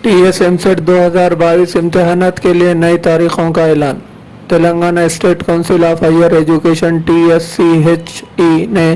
TS-EAMCET 2022 इम्तिहानात के लिए नई तारीखों का ऐलान। Telangana state council of higher education TSCHE ने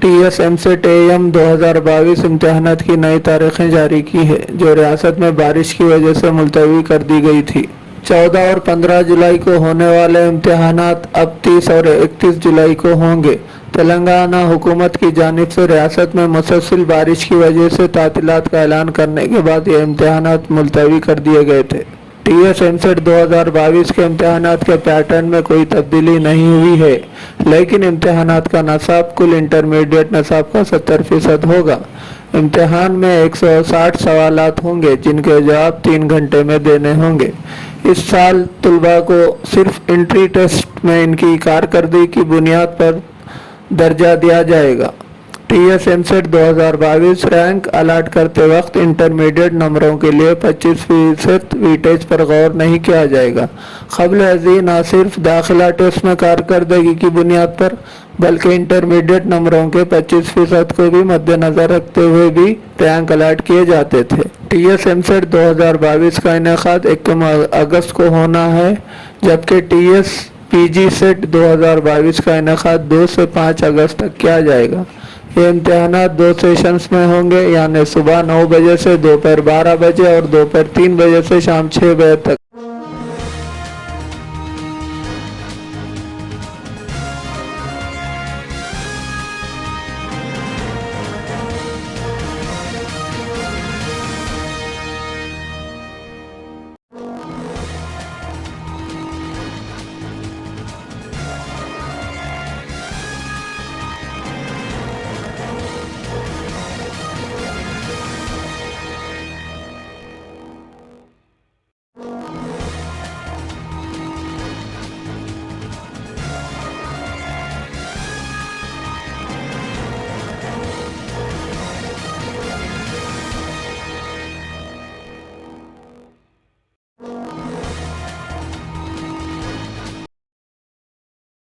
TS-EAMCET AM 2022 इम्तिहानात की नई तारीखें जारी की है, जो रियासत में बारिश की वजह से मुलतवी कर दी गई थी। 14 और 15 जुलाई को होने वाले इम्तिहानात अब 30 और 31 जुलाई को होंगे। तेलंगाना हुकूमत की जानिब से रियासत में मुसलसल बारिश की वजह से तातीलात का ऐलान करने के बाद ये इम्तिहानात मुलतवी कर दिए गए थे। TS-EAMCET 2022 के इम्तिहानात के पैटर्न में कोई तब्दीली नहीं हुई है, लेकिन इम्तिहानात का नसाब कुल इंटरमीडिएट नसाब का 70% होगा। इम्तिहान में 160 सवालात होंगे, जिनके जवाब 3 घंटे में देने होंगे। इस साल तुलबा को सिर्फ एंट्री टेस्ट में इनकी कारकर्दगी की बुनियाद पर दर्जा दिया जाएगा। TS-EAMCET 2022 रैंक अलाट करते वक्त इंटरमीडिएट नंबरों के लिए 25% वेटेज पर गौर नहीं किया जाएगा। क़ब्ल अज़ीं न सिर्फ दाखिला टेस्ट में कारकर्दगी की बुनियाद पर, बल्कि इंटरमीडिएट नंबरों के 25% को भी मद्देनज़र रखते हुए भी रैंक अलाट किए जाते थे। TS-EAMCET 2022 का इनेकाद 21 अगस्त को होना है, जबकि TS-PG-CET 2022 का इनेकाद 2 से 5 अगस्त तक किया जाएगा। ये इम्तिहानात 2 सेशंस में होंगे, यानी सुबह 9 बजे से दोपहर 12 बजे और दोपहर 3 बजे से शाम 6 बजे तक।